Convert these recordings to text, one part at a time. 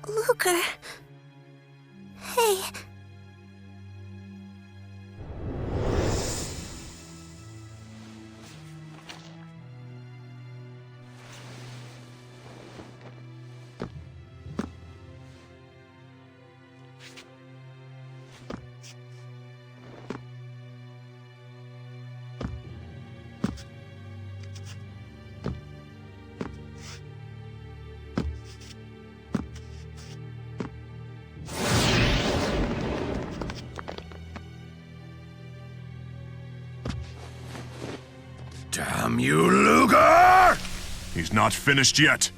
Ludger. Hey. Damn you, Ludger! He's not finished yet.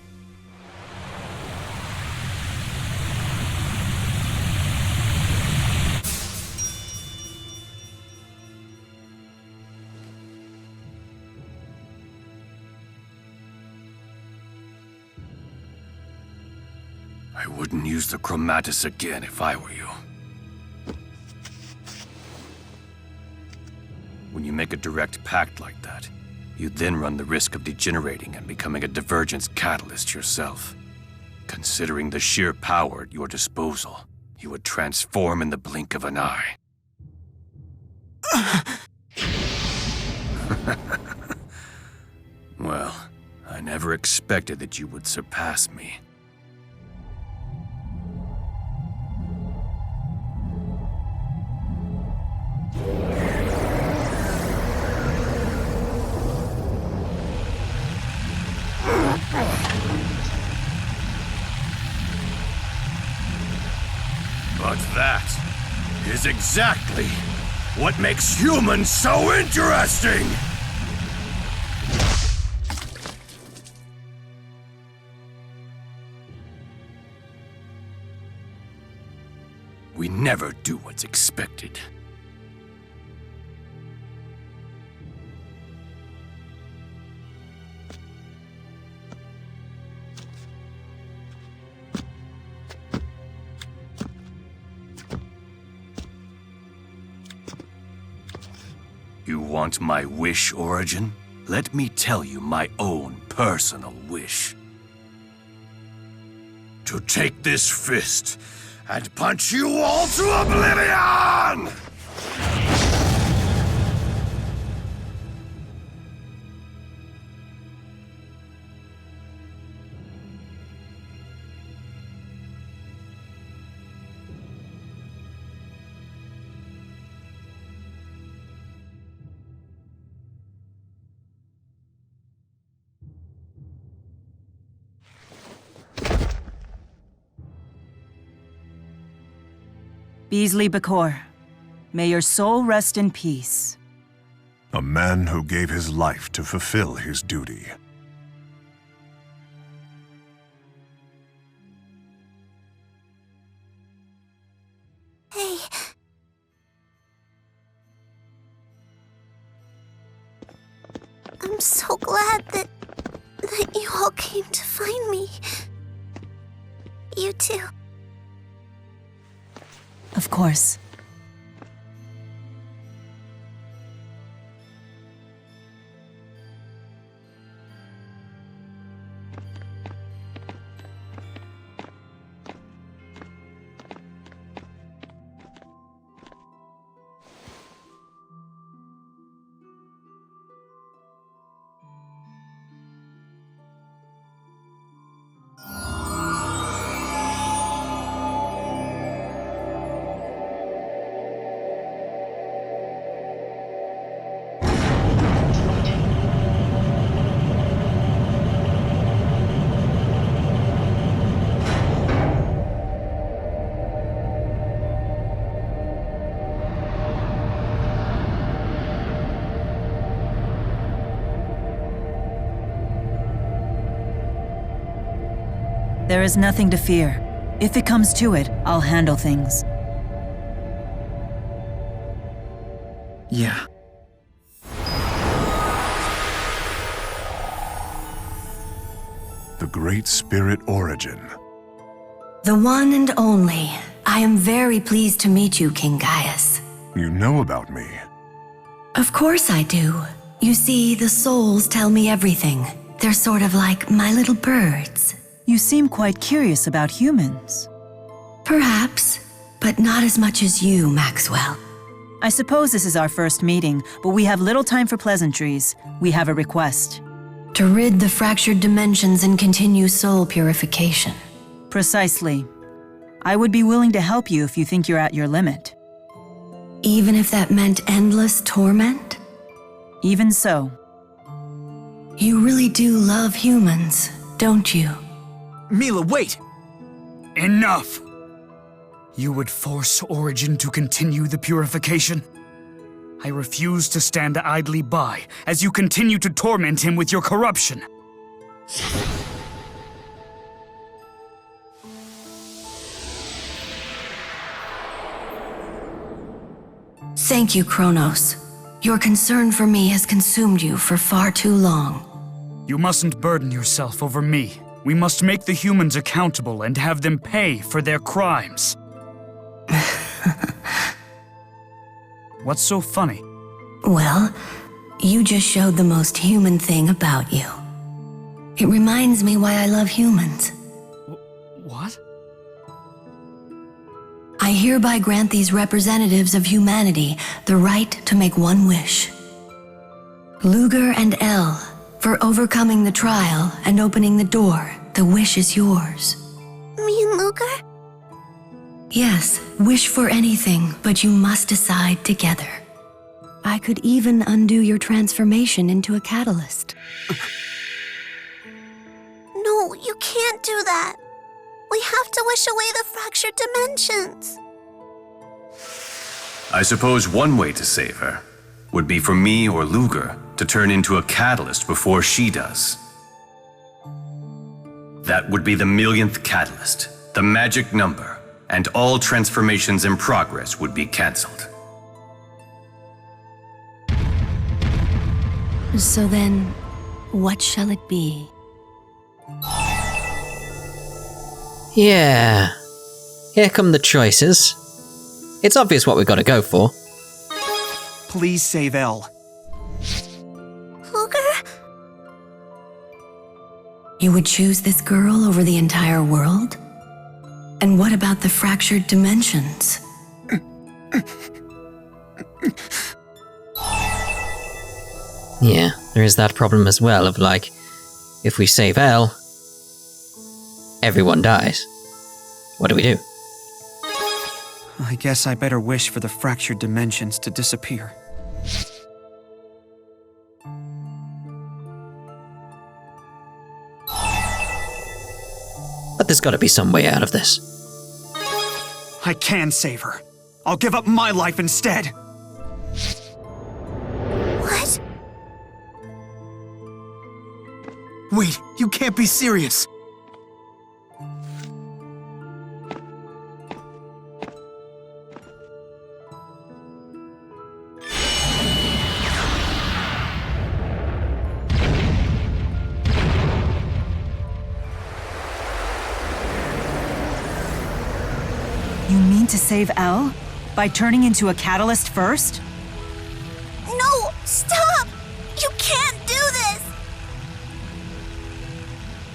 I wouldn't use the chromatis again if I were you. When you make a direct pact like that, you then run the risk of degenerating and becoming a divergence catalyst yourself. Considering the sheer power at your disposal, you would transform in the blink of an eye. Well, I never expected that you would surpass me. But that is exactly what makes humans so interesting! We never do what's expected. You want my wish, Origin? Let me tell you my own personal wish. To take this fist and punch you all to oblivion! Beasley Bakor, may your soul rest in peace. A man who gave his life to fulfill his duty. Hey. I'm so glad that you all came to find me. You too. Of course. There is nothing to fear. If it comes to it, I'll handle things. Yeah. The Great Spirit Origin. The one and only. I am very pleased to meet you, King Gaius. You know about me. Of course I do. You see, the souls tell me everything. They're sort of like my little birds. You seem quite curious about humans. Perhaps, but not as much as you, Maxwell. I suppose this is our first meeting, but we have little time for pleasantries. We have a request. To rid the fractured dimensions and continue soul purification. Precisely. I would be willing to help you if you think you're at your limit. Even if that meant endless torment? Even so. You really do love humans, don't you? Mila, wait! Enough! You would force Origin to continue the purification? I refuse to stand idly by as you continue to torment him with your corruption. Thank you, Kronos. Your concern for me has consumed you for far too long. You mustn't burden yourself over me. We must make the humans accountable and have them pay for their crimes. What's so funny? Well, you just showed the most human thing about you. It reminds me why I love humans. What? I hereby grant these representatives of humanity the right to make one wish. Ludger and Elle, for overcoming the trial and opening the door, the wish is yours. Me and Ludger? Yes, wish for anything, but you must decide together. I could even undo your transformation into a catalyst. No, you can't do that. We have to wish away the fractured dimensions. I suppose one way to save her would be for me or Ludger to turn into a catalyst before she does. That would be the millionth catalyst, the magic number, and all transformations in progress would be cancelled. So then, what shall it be? Yeah. Here come the choices. It's obvious what we've got to go for. Please save Elle. Ludger? You would choose this girl over the entire world? And what about the fractured dimensions? Yeah, there is that problem as well of like, if we save Elle, everyone dies. What do we do? I guess I better wish for the fractured dimensions to disappear. But there's got to be some way out of this. I can save her. I'll give up my life instead. What? Wait, you can't be serious. You mean to save Elle? By turning into a catalyst first? No! Stop! You can't do this!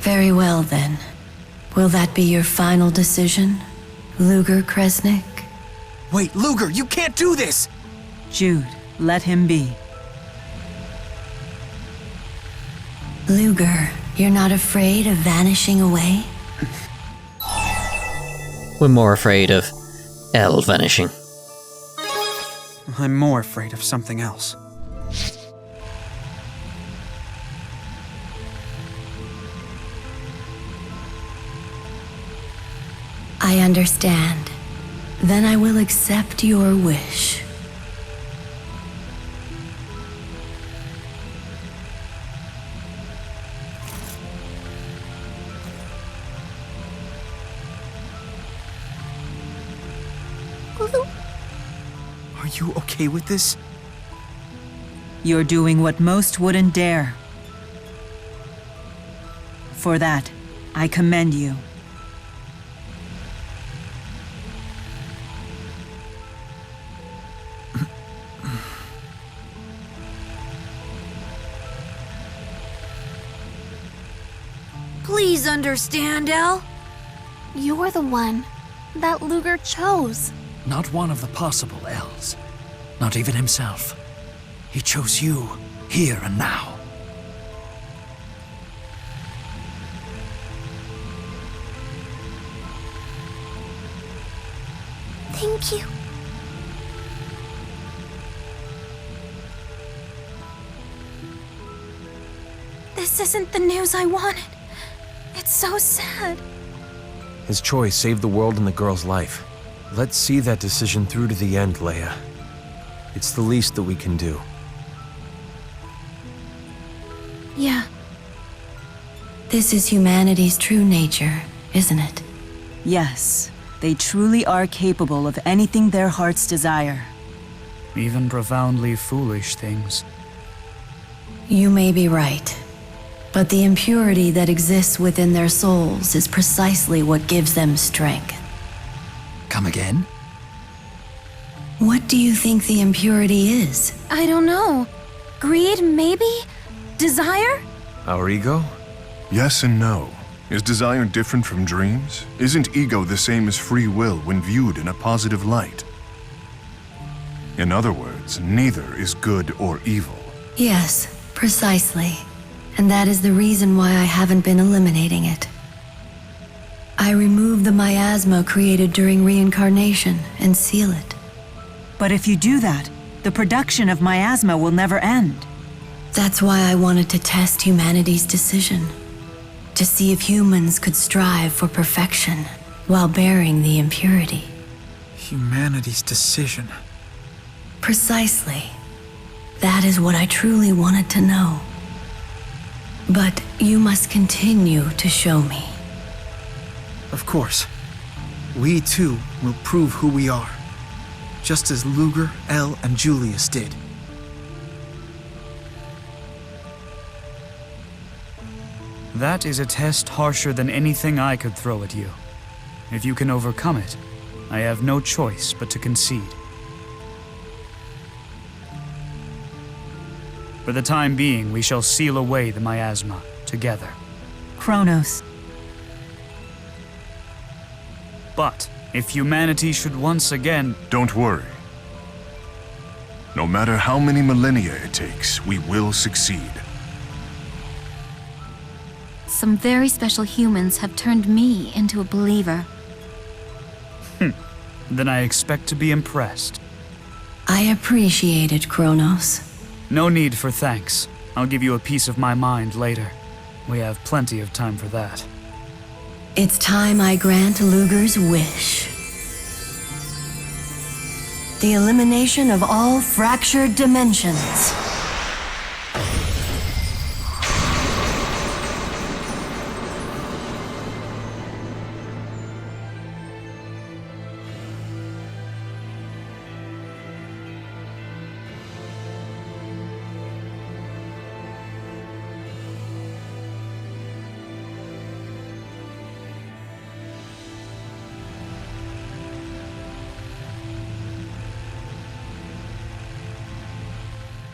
Very well then. Will that be your final decision, Ludger Kresnik? Wait, Ludger, you can't do this! Jude, let him be. Ludger, you're not afraid of vanishing away? We're more afraid of Elle vanishing. I'm more afraid of something else. I understand. Then I will accept your wish. Are you okay with this? You're doing what most wouldn't dare. For that, I commend you. Please understand, Elle. You're the one that Ludger chose. Not one of the possible Elves. Not even himself. He chose you, here and now. Thank you. This isn't the news I wanted. It's so sad. His choice saved the world and the girl's life. Let's see that decision through to the end, Leia. It's the least that we can do. Yeah. This is humanity's true nature, isn't it? Yes, they truly are capable of anything their hearts desire. Even profoundly foolish things. You may be right. But the impurity that exists within their souls is precisely what gives them strength. Come again? What do you think the impurity is? I don't know. Greed, maybe? Desire? Our ego? Yes and no. Is desire different from dreams? Isn't ego the same as free will when viewed in a positive light? In other words, neither is good or evil. Yes, precisely. And that is the reason why I haven't been eliminating it. I remove the miasma created during reincarnation and seal it. But if you do that, the production of miasma will never end. That's why I wanted to test humanity's decision. To see if humans could strive for perfection while bearing the impurity. Humanity's decision. Precisely. That is what I truly wanted to know. But you must continue to show me. Of course. We too will prove who we are. Just as Ludger, Elle, and Julius did. That is a test harsher than anything I could throw at you. If you can overcome it, I have no choice but to concede. For the time being, we shall seal away the miasma together. Kronos. But if humanity should once again... Don't worry. No matter how many millennia it takes, we will succeed. Some very special humans have turned me into a believer. Then I expect to be impressed. I appreciate it, Kronos. No need for thanks. I'll give you a piece of my mind later. We have plenty of time for that. It's time I grant Ludger's wish. The elimination of all fractured dimensions.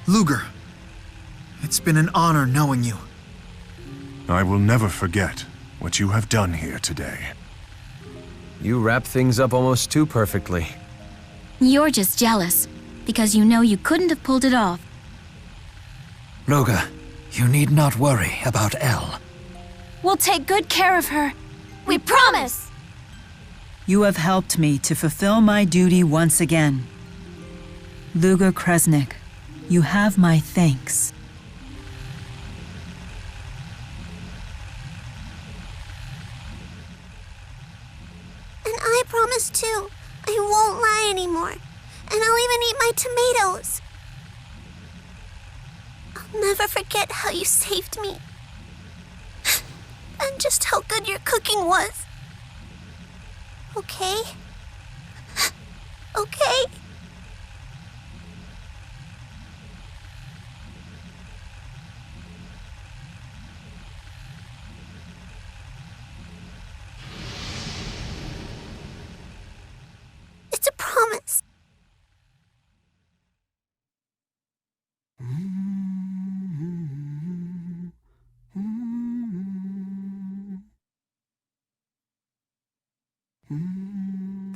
Ludger, it's been an honor knowing you. I will never forget what you have done here today. You wrap things up almost too perfectly. You're just jealous, because you know you couldn't have pulled it off. Ludger, you need not worry about Elle. We'll take good care of her. We promise! You have helped me to fulfill my duty once again. Ludger Kresnik, you have my thanks. And I promise too, I won't lie anymore. And I'll even eat my tomatoes. I'll never forget how you saved me. And just how good your cooking was. Okay? Okay? It's a promise.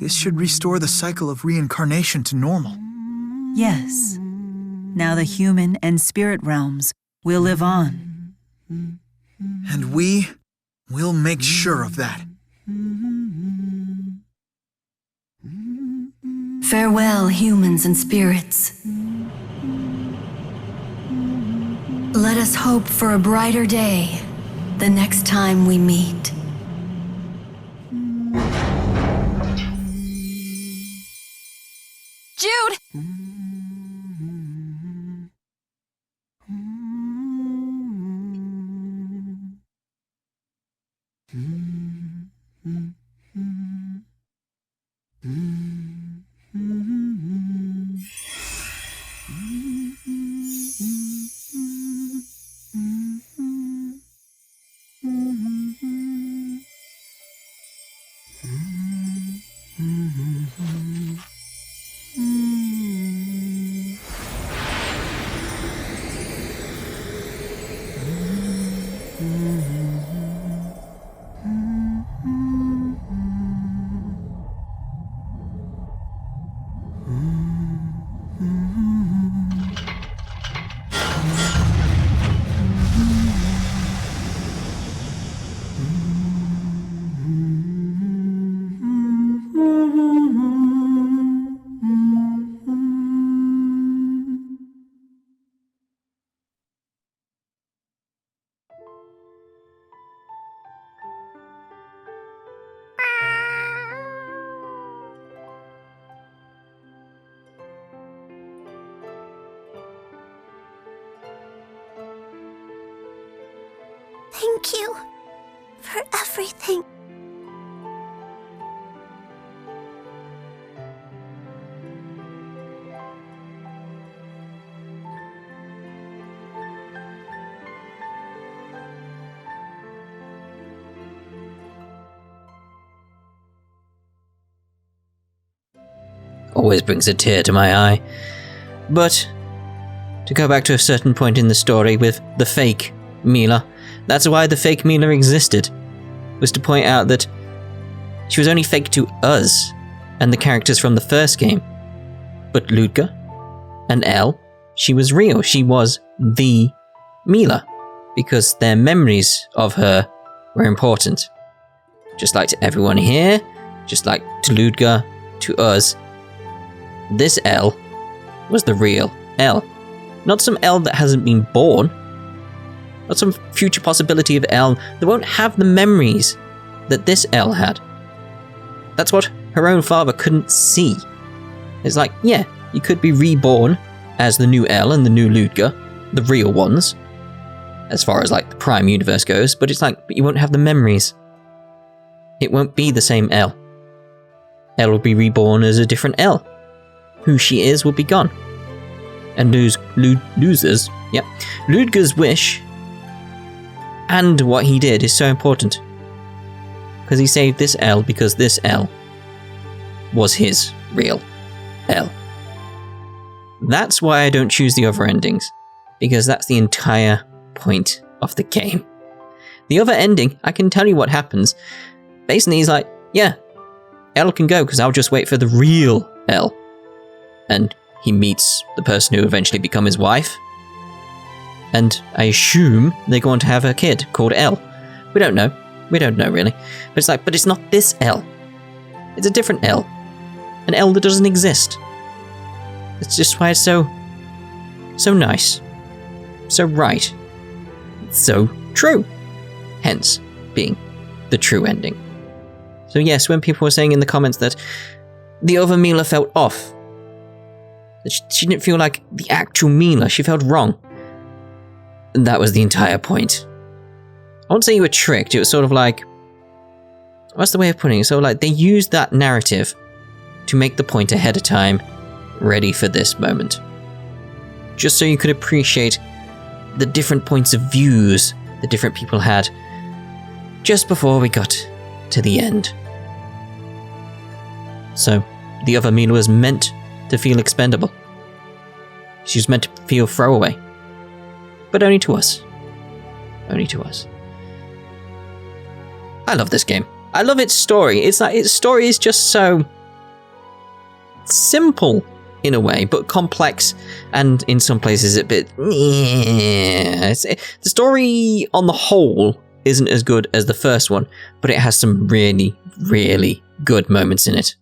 This should restore the cycle of reincarnation to normal. Yes. Now the human and spirit realms will live on. And we'll make sure of that. Farewell, humans and spirits. Let us hope for a brighter day the next time we meet. Jude! Thank you for everything. Always brings a tear to my eye. But to go back to a certain point in the story with the fake Mila, that's why the fake Mila existed, was to point out that she was only fake to us and the characters from the first game. But Ludger and Elle, she was real. She was the Mila, because their memories of her were important. Just like to everyone here, just like to Ludger, to us, this Elle was the real Elle. Not some Elle that hasn't been born. Not some future possibility of Elle that won't have the memories that this Elle had. That's what her own father couldn't see. It's like, yeah, you could be reborn as the new Elle and the new Ludger, the real ones, as far as like the Prime universe goes, but it's like, but you won't have the memories. It won't be the same Elle. Elle will be reborn as a different Elle. Who she is will be gone. And Ludger's wish and what he did is so important. Because he saved this Elle because this Elle was his real Elle. That's why I don't choose the other endings. Because that's the entire point of the game. The other ending, I can tell you what happens. Basically, he's like, yeah, Elle can go because I'll just wait for the real Elle. And he meets the person who eventually become his wife. And I assume they're going to have a kid called Elle. We don't know. We don't know, really. But it's like, but it's not this Elle. It's a different Elle. An Elle that doesn't exist. It's just why it's so nice. So right. So true. Hence, being the true ending. So yes, when people were saying in the comments that the other Mila felt off, that she didn't feel like the actual Mila, she felt wrong. And that was the entire point. I won't say you were tricked, it was sort of like, what's the way of putting it? So like, they used that narrative to make the point ahead of time, ready for this moment. Just so you could appreciate the different points of views the different people had, just before we got to the end. So, the other Mila was meant to feel expendable. She was meant to feel throwaway. But only to us. Only to us. I love this game. I love its story. It's like, its story is just so simple in a way, but complex, and in some places a bit. The story on the whole isn't as good as the first one, but it has some really, really good moments in it.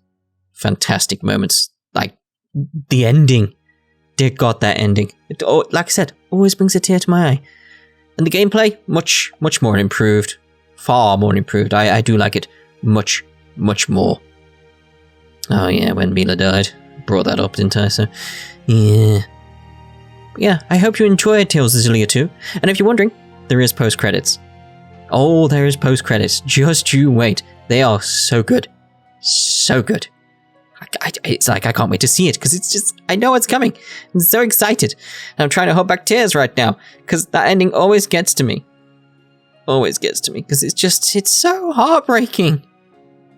Fantastic moments. Like the ending. Dear God, that ending. It, like I said, always brings a tear to my eye. And the gameplay, much, much more improved. Far more improved. I do like it much, much more. Oh yeah, when Mila died. Brought that up, didn't I? So, yeah. Yeah, I hope you enjoyed Tales of Xillia 2. And if you're wondering, there is post-credits. Oh, there is post-credits. Just you wait. They are so good. So good. It's like I can't wait to see it, because it's just, I know it's coming. I'm so excited. And I'm trying to hold back tears right now, because that ending always gets to me. Always gets to me, because it's so heartbreaking.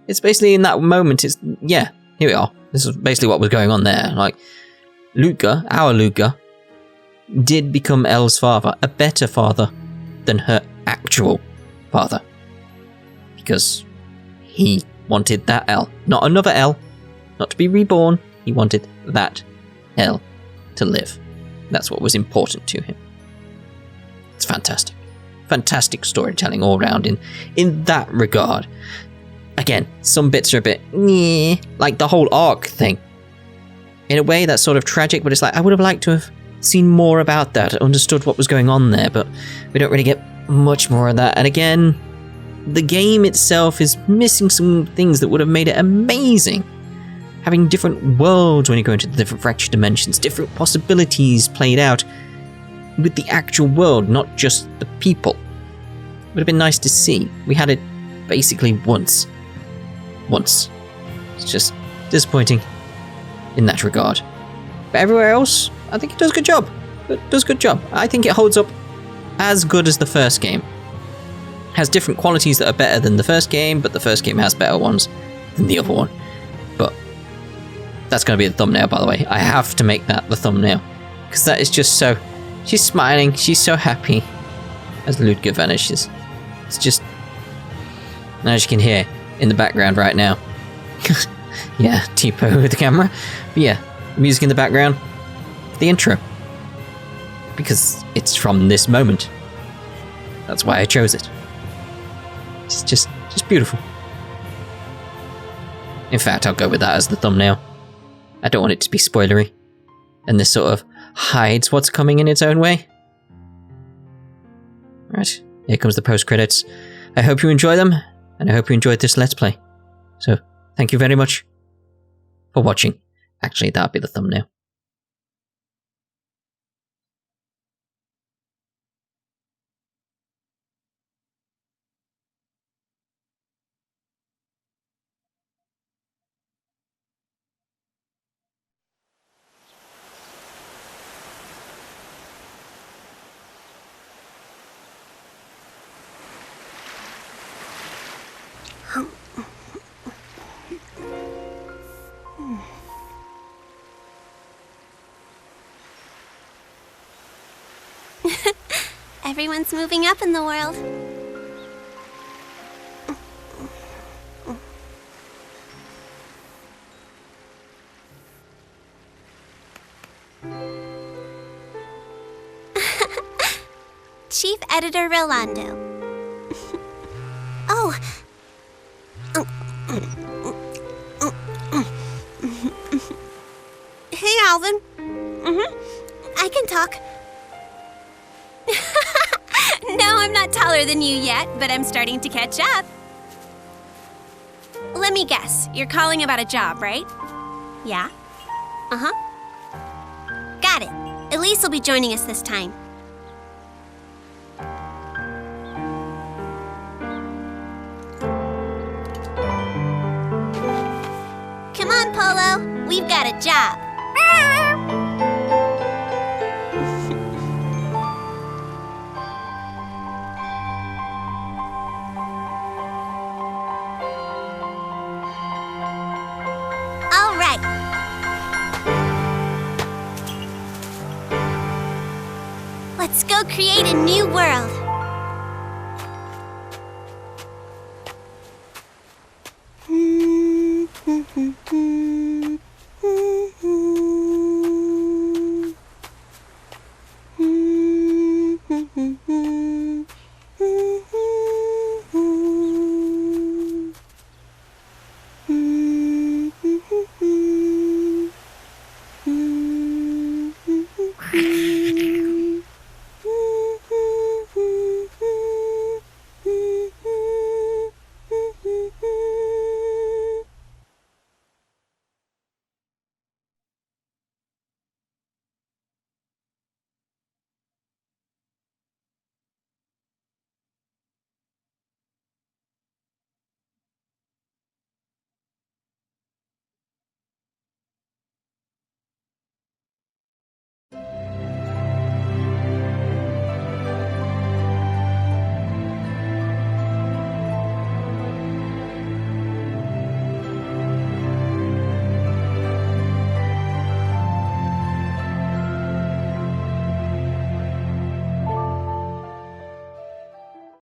It's basically in that moment, yeah, here we are. This is basically what was going on there. Like, Ludger, our Ludger, did become Elle's father, a better father than her actual father. Because he wanted that Elle, not another Elle, not to be reborn. He wanted that Elle to live. That's what was important to him. It's fantastic. Fantastic storytelling all round in that regard. Again, some bits are a bit like the whole arc thing. In a way, that's sort of tragic, but it's like I would have liked to have seen more about that, understood what was going on there, but we don't really get much more of that. And again, the game itself is missing some things that would have made it amazing. Having different worlds when you go into the different fractured dimensions, different possibilities played out with the actual world, not just the people. It would have been nice to see. We had it basically once. It's just disappointing in that regard. But everywhere else, I think it does a good job. I think it holds up as good as the first game. Has different qualities that are better than the first game, but the first game has better ones than the other one. But that's going to be the thumbnail, by the way. I have to make that the thumbnail, because that is just so... She's smiling, she's so happy as Ludger vanishes. It's just... As you can hear in the background right now. Yeah, Tipo with the camera. But yeah, music in the background. The intro. Because it's from this moment. That's why I chose it. It's just beautiful. In fact, I'll go with that as the thumbnail. I don't want it to be spoilery. And this sort of hides what's coming in its own way. Right, here comes the post-credits. I hope you enjoy them, and I hope you enjoyed this Let's Play. So, thank you very much for watching. Actually, that'll be the thumbnail. Everyone's moving up in the world. Chief Editor Rolando. Oh. Hey, Alvin. I can talk. No, I'm not taller than you yet, but I'm starting to catch up. Let me guess, you're calling about a job, right? Yeah? Uh-huh. Got it. Elise will be joining us this time. Come on, Polo. We've got a job. All right. Let's go create a new world.